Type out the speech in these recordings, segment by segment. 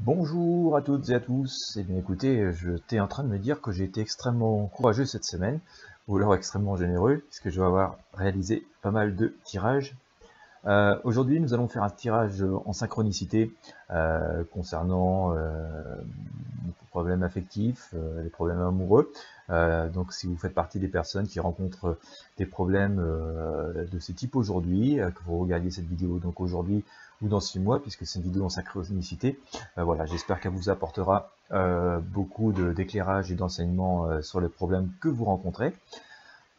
Bonjour à toutes et à tous. Eh bien écoutez, j'étais en train de me dire que j'ai été extrêmement courageux cette semaine, ou alors extrêmement généreux, puisque je vais avoir réalisé pas mal de tirages. Aujourd'hui, nous allons faire un tirage en synchronicité concernant les problèmes affectifs, les problèmes amoureux. Donc si vous faites partie des personnes qui rencontrent des problèmes de ce type aujourd'hui, que vous regardiez cette vidéo donc aujourd'hui ou dans 6 mois, puisque c'est une vidéo en synchronicité, voilà, j'espère qu'elle vous apportera beaucoup d'éclairage et d'enseignements sur les problèmes que vous rencontrez.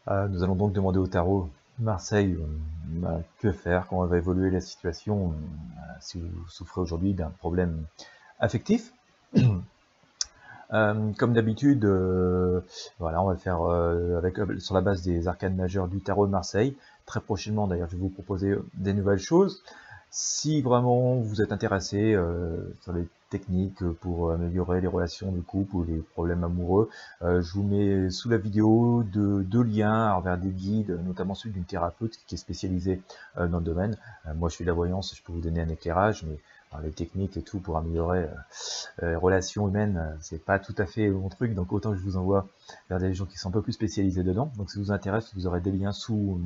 Nous allons donc demander au tarot Marseille que faire, comment va évoluer la situation si vous souffrez aujourd'hui d'un problème affectif. Comme d'habitude, voilà, on va le faire sur la base des arcanes majeures du tarot de Marseille. Très prochainement, d'ailleurs, je vais vous proposer des nouvelles choses. Si vraiment vous êtes intéressé sur les techniques pour améliorer les relations de couple ou les problèmes amoureux, je vous mets sous la vidéo deux liens vers des guides, notamment celui d'une thérapeute qui est spécialisée dans le domaine. Moi je suis de la voyance, je peux vous donner un éclairage, mais les techniques et tout pour améliorer les relations humaines, c'est pas tout à fait mon truc, donc autant que je vous envoie vers des gens qui sont un peu plus spécialisés dedans. Donc si ça vous intéresse, vous aurez des liens sous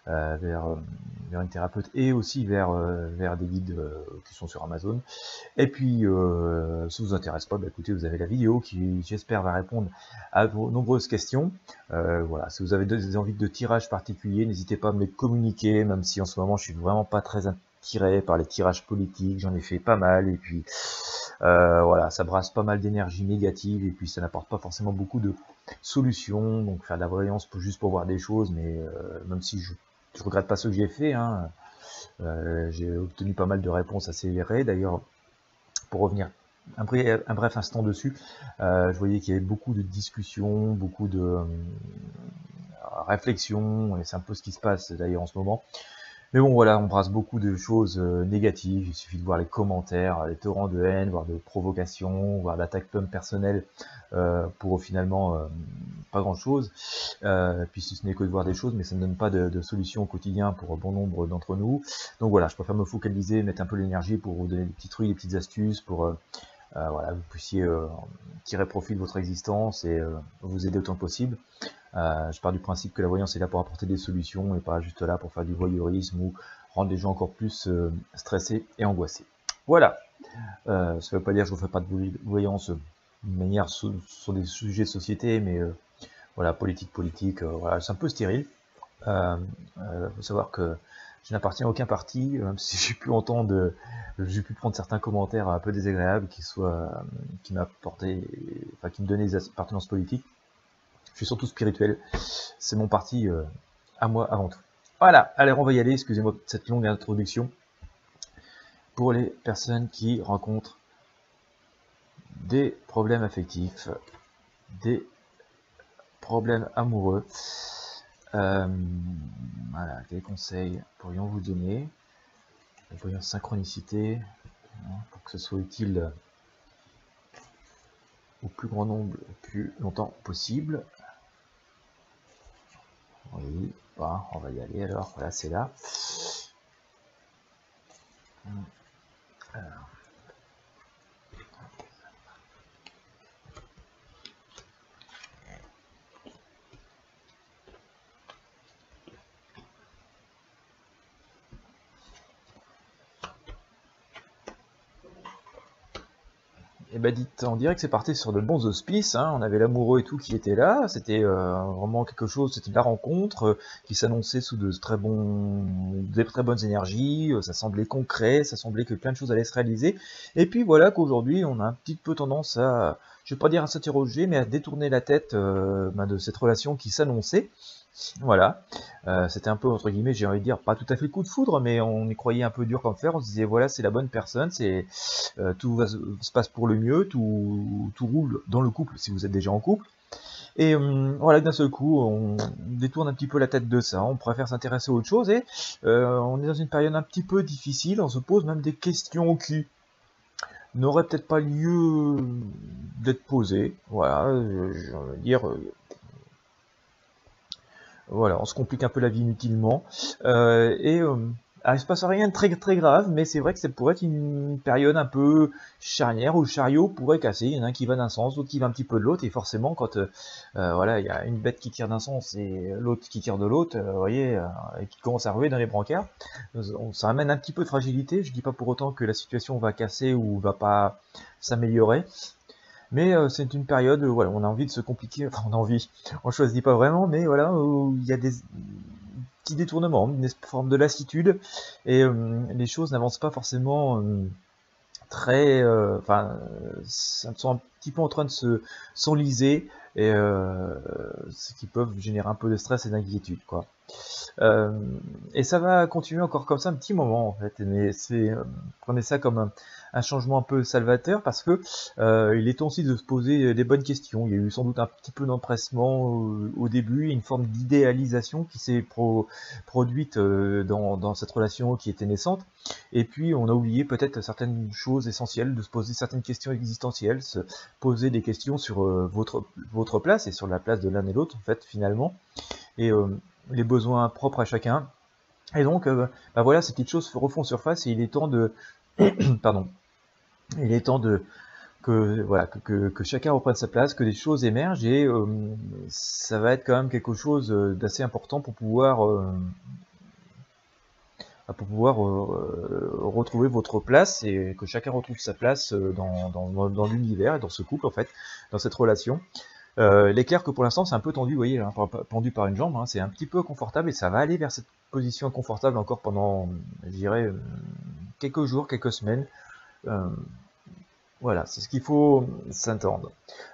vers une thérapeute et aussi vers des guides qui sont sur Amazon. Et puis, si ça vous intéresse pas, bah, écoutez, vous avez la vidéo qui, j'espère, va répondre à vos nombreuses questions. Voilà, si vous avez des envies de tirage particuliers, n'hésitez pas à me les communiquer, même si en ce moment je suis vraiment pas très attiré par les tirages politiques, j'en ai fait pas mal, et puis voilà, ça brasse pas mal d'énergie négative, et puis ça n'apporte pas forcément beaucoup de solutions. Donc faire de la voyance juste pour voir des choses, mais même si je regrette pas ce que j'ai fait, hein, j'ai obtenu pas mal de réponses assez avérées. D'ailleurs, pour revenir un bref instant dessus, je voyais qu'il y avait beaucoup de discussions, beaucoup de réflexions, et c'est un peu ce qui se passe d'ailleurs en ce moment. Mais bon, voilà, on brasse beaucoup de choses négatives. Il suffit de voir les commentaires, les torrents de haine, voire de provocation, voire d'attaques personnelles pour finalement pas grand-chose. Puis si ce n'est que de voir des choses, mais ça ne donne pas de solution au quotidien pour bon nombre d'entre nous. Donc voilà, je préfère me focaliser, mettre un peu l'énergie pour vous donner des petits trucs, des petites astuces pour voilà, vous puissiez tirer profit de votre existence et vous aider autant que possible. Je pars du principe que la voyance est là pour apporter des solutions et pas juste là pour faire du voyeurisme ou rendre les gens encore plus stressés et angoissés. Voilà, ça ne veut pas dire que je ne ferai pas de voyance de manière sur des sujets de société, mais voilà, politique, voilà, c'est un peu stérile. Faut savoir que je n'appartiens à aucun parti, même si j'ai pu prendre certains commentaires un peu désagréables qui m'apportaient, enfin qui me donnaient des appartenances politiques. Je suis surtout spirituel, c'est mon parti à moi avant tout. Voilà, allez, on va y aller, excusez-moi de cette longue introduction. Pour les personnes qui rencontrent des problèmes affectifs, des problèmes amoureux, voilà, quels conseils pourrions vous donner? Voyons synchronicité, pour que ce soit utile au plus grand nombre, le plus longtemps possible. Oui, bon, on va y aller alors, voilà, c'est là. Alors. Et bah dites, on dirait que c'est parti sur de bons auspices, hein. On avait l'amoureux et tout qui était là, c'était vraiment quelque chose, c'était de la rencontre qui s'annonçait sous des très bonnes énergies, ça semblait concret, ça semblait que plein de choses allaient se réaliser, et puis voilà qu'aujourd'hui on a un petit peu tendance à, je vais pas dire à s'interroger, mais à détourner la tête de cette relation qui s'annonçait. Voilà, c'était un peu, entre guillemets, j'ai envie de dire, pas tout à fait le coup de foudre, mais on y croyait un peu dur comme fer, on se disait, voilà, c'est la bonne personne, tout se passe pour le mieux, tout roule dans le couple, si vous êtes déjà en couple, et voilà, d'un seul coup, on détourne un petit peu la tête de ça, on préfère s'intéresser à autre chose, et on est dans une période un petit peu difficile, on se pose même des questions qui n'auraient peut-être pas lieu d'être posées, voilà, je veux dire... Voilà, on se complique un peu la vie inutilement. Alors, il se passe rien de très très grave, mais c'est vrai que ça pourrait être une période un peu charnière où le chariot pourrait casser. Il y en a un qui va d'un sens, l'autre qui va un petit peu de l'autre, et forcément, quand voilà, il y a une bête qui tire d'un sens et l'autre qui tire de l'autre, vous voyez, et qui commence à ruer dans les brancards, ça amène un petit peu de fragilité. Je dis pas pour autant que la situation va casser ou va pas s'améliorer. Mais c'est une période, voilà, on a envie de se compliquer, enfin on a envie, on choisit pas vraiment, mais voilà, où il y a des petits détournements, une forme de lassitude, et les choses n'avancent pas forcément très, enfin, sont un petit peu en train de s'enliser, et ce qui peuvent générer un peu de stress et d'inquiétude, quoi. Et ça va continuer encore comme ça un petit moment en fait, mais prenez ça comme un changement un peu salvateur, parce que il est temps aussi de se poser des bonnes questions. Il y a eu sans doute un petit peu d'empressement au début, une forme d'idéalisation qui s'est produite dans cette relation qui était naissante, et puis on a oublié peut-être certaines choses essentielles, de se poser certaines questions existentielles, se poser des questions sur votre place et sur la place de l'un et l'autre en fait finalement, et les besoins propres à chacun. Et donc, bah voilà, ces petites choses refont surface, et il est temps de, pardon, il est temps de que voilà que chacun reprenne sa place, que des choses émergent, et ça va être quand même quelque chose d'assez important pour pouvoir retrouver votre place, et que chacun retrouve sa place dans l'univers et dans ce couple en fait, dans cette relation. Il est clair que pour l'instant c'est un peu tendu, vous voyez, hein, pendu par une jambe, hein, c'est un petit peu confortable, et ça va aller vers cette position inconfortable encore pendant, je dirais, quelques jours, quelques semaines. Voilà, c'est ce qu'il faut s'attendre.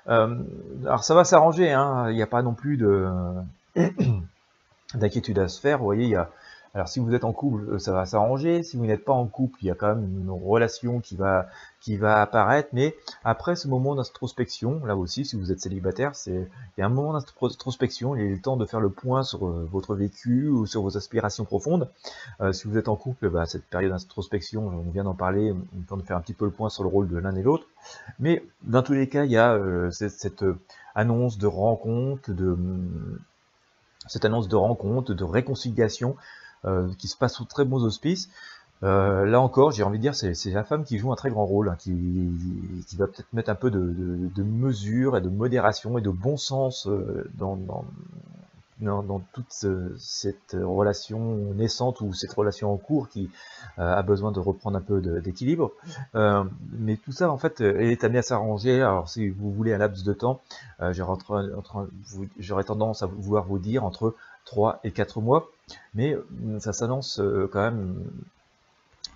Alors ça va s'arranger, hein, il n'y a pas non plus d'inquiétude à se faire, vous voyez, il y a... Alors si vous êtes en couple, ça va s'arranger. Si vous n'êtes pas en couple, il y a quand même une relation qui va apparaître. Mais après ce moment d'introspection, là aussi, si vous êtes célibataire, il y a un moment d'introspection. Il est le temps de faire le point sur votre vécu ou sur vos aspirations profondes. Si vous êtes en couple, bah, cette période d'introspection, on vient d'en parler, on a le temps de faire un petit peu le point sur le rôle de l'un et l'autre. Mais dans tous les cas, il y a cette annonce de rencontre, de réconciliation, qui se passe sous très bons auspices. Là encore, j'ai envie de dire, c'est la femme qui joue un très grand rôle, hein, qui va peut-être mettre un peu de mesure et de modération et de bon sens dans toute cette relation naissante, ou cette relation en cours qui a besoin de reprendre un peu d'équilibre. Mais tout ça, en fait, est amené à s'arranger. Alors, si vous voulez un laps de temps, j'aurais tendance à vouloir vous dire entre 3 et 4 mois, mais ça s'annonce quand même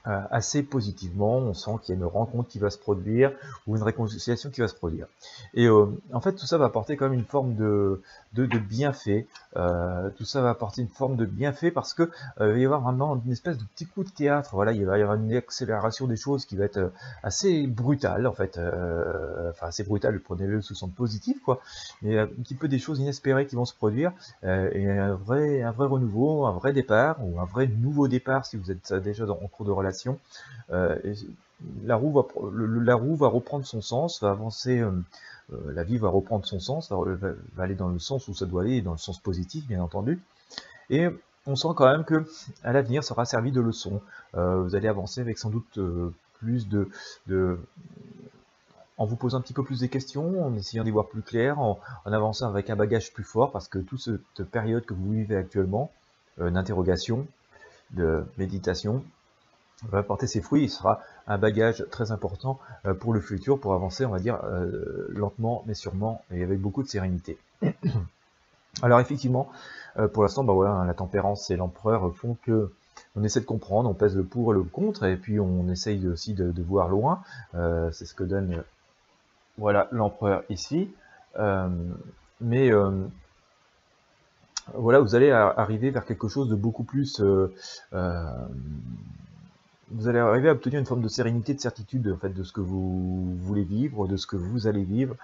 assez positivement. On sent qu'il y a une rencontre qui va se produire, ou une réconciliation qui va se produire. Et en fait, tout ça va apporter quand même une forme de bienfait. Tout ça va apporter une forme de bienfait, parce que il va y avoir vraiment une espèce de petit coup de théâtre. Voilà, il va y avoir une accélération des choses qui va être assez brutale, en fait. Enfin, assez brutale, prenez-le sous son positif, quoi. Mais un petit peu des choses inespérées qui vont se produire, et un vrai renouveau, un vrai départ, ou un vrai nouveau départ si vous êtes déjà en cours de relation. Et la roue va reprendre son sens, va avancer, la vie va reprendre son sens, va aller dans le sens où ça doit aller, dans le sens positif bien entendu. Et on sent quand même que à l'avenir sera servi de leçon. Vous allez avancer avec sans doute plus en vous posant un petit peu plus de questions, en essayant d'y voir plus clair, en avançant avec un bagage plus fort, parce que toute cette période que vous vivez actuellement, d'interrogation, de méditation, va apporter ses fruits. Il sera un bagage très important pour le futur, pour avancer, on va dire, lentement mais sûrement, et avec beaucoup de sérénité. Alors effectivement, pour l'instant, bah voilà, hein, la tempérance et l'empereur font que on essaie de comprendre, on pèse le pour et le contre, et puis on essaye aussi de voir loin. C'est ce que donne voilà l'empereur ici. Mais voilà, vous allez arriver vers quelque chose de beaucoup plus... vous allez arriver à obtenir une forme de sérénité, de certitude en fait, de ce que vous voulez vivre, de ce que vous allez vivre,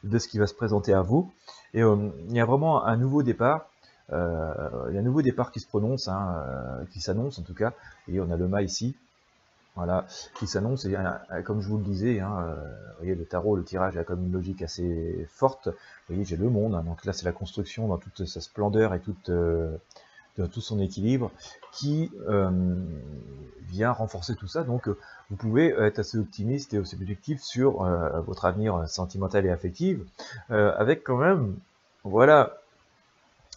de ce qui va se présenter à vous. Et il y a vraiment un nouveau départ. Il y a un nouveau départ qui se prononce, hein, qui s'annonce en tout cas. Et on a le mât ici, voilà, qui s'annonce. Et comme je vous le disais, hein, vous voyez, le tarot, le tirage a comme une logique assez forte. Vous voyez, j'ai le monde, hein, donc là c'est la construction dans toute sa splendeur et toute tout son équilibre, qui vient renforcer tout ça. Donc vous pouvez être assez optimiste et aussi objectif sur votre avenir sentimental et affectif, avec quand même, voilà,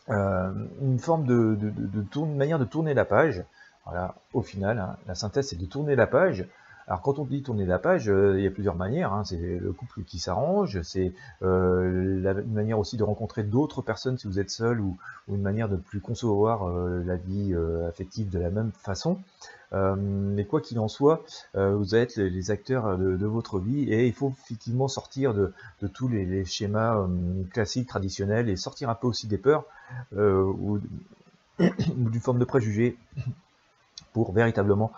une forme de manière de tourner la page. Voilà, au final, hein, la synthèse, c'est de tourner la page. Alors, quand on dit tourner la page, il y a plusieurs manières. Hein. C'est le couple qui s'arrange, c'est une manière aussi de rencontrer d'autres personnes si vous êtes seul, ou une manière de plus concevoir la vie affective de la même façon. Mais quoi qu'il en soit, vous êtes les acteurs de votre vie, et il faut effectivement sortir de tous les schémas classiques, traditionnels, et sortir un peu aussi des peurs ou d'une forme de préjugés, pour véritablement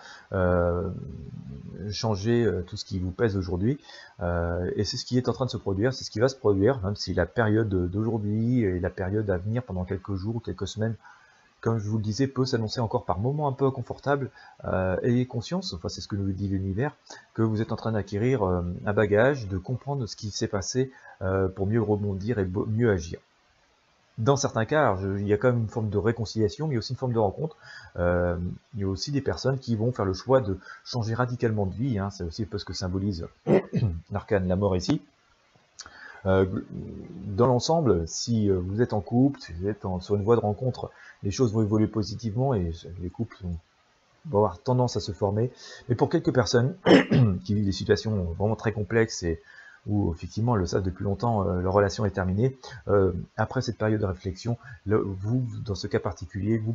changer tout ce qui vous pèse aujourd'hui. Et c'est ce qui est en train de se produire, c'est ce qui va se produire, même si la période d'aujourd'hui et la période à venir pendant quelques jours ou quelques semaines, comme je vous le disais, peut s'annoncer encore par moments un peu inconfortable. Ayez conscience, enfin c'est ce que nous dit l'univers, que vous êtes en train d'acquérir un bagage, de comprendre ce qui s'est passé pour mieux rebondir et mieux agir. Dans certains cas, il y a quand même une forme de réconciliation, mais aussi une forme de rencontre. Il y a aussi des personnes qui vont faire le choix de changer radicalement de vie. Hein. C'est aussi un peu ce que symbolise l'arcane, la mort ici. Dans l'ensemble, si vous êtes en couple, si vous êtes sur une voie de rencontre, les choses vont évoluer positivement et les couples vont avoir tendance à se former. Mais pour quelques personnes qui vivent des situations vraiment très complexes et où effectivement elles le savent depuis longtemps, leur relation est terminée, après cette période de réflexion, vous, dans ce cas particulier, vous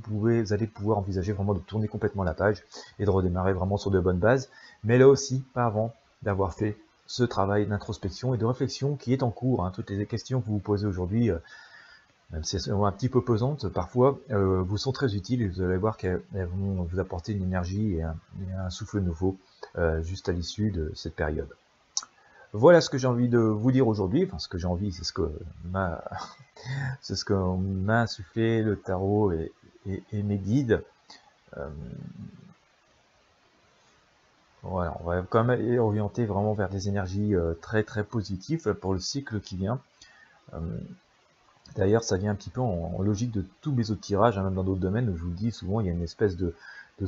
allez pouvoir envisager vraiment de tourner complètement la page et de redémarrer vraiment sur de bonnes bases, mais là aussi, pas avant d'avoir fait ce travail d'introspection et de réflexion qui est en cours. Hein. Toutes les questions que vous vous posez aujourd'hui, même si elles sont un petit peu pesantes, parfois vous sont très utiles, et vous allez voir qu'elles vont vous apporter une énergie et un souffle nouveau juste à l'issue de cette période. Voilà ce que j'ai envie de vous dire aujourd'hui. Enfin, ce que j'ai envie, c'est ce que m'a insufflé le tarot et mes guides. Voilà, on va quand même orienter vraiment vers des énergies très très positives pour le cycle qui vient. D'ailleurs, ça vient un petit peu en logique de tous mes autres tirages, hein, même dans d'autres domaines. Je vous le dis, souvent il y a une espèce de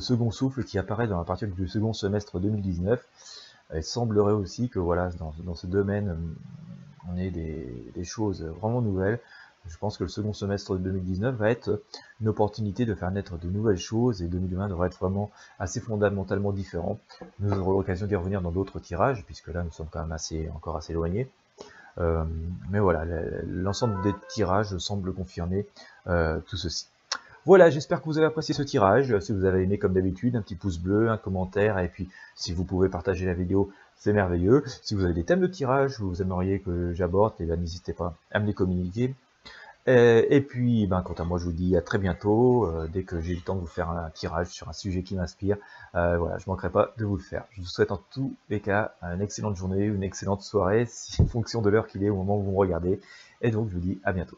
second souffle qui apparaît à partir du second semestre 2019. Il semblerait aussi que voilà, dans ce domaine, on ait des choses vraiment nouvelles. Je pense que le second semestre de 2019 va être une opportunité de faire naître de nouvelles choses, et 2020 devrait être vraiment assez fondamentalement différent. Nous aurons l'occasion d'y revenir dans d'autres tirages, puisque là nous sommes quand même encore assez éloignés. Mais voilà, l'ensemble des tirages semble confirmer tout ceci. Voilà, j'espère que vous avez apprécié ce tirage. Si vous avez aimé, comme d'habitude, un petit pouce bleu, un commentaire, et puis si vous pouvez partager la vidéo, c'est merveilleux. Si vous avez des thèmes de tirage que vous aimeriez que j'aborde, n'hésitez pas à me les communiquer. Et puis, quant à moi, je vous dis à très bientôt, dès que j'ai le temps de vous faire un tirage sur un sujet qui m'inspire. Voilà, je ne manquerai pas de vous le faire. Je vous souhaite en tous les cas une excellente journée, une excellente soirée, en fonction de l'heure qu'il est au moment où vous me regardez. Et donc, je vous dis à bientôt.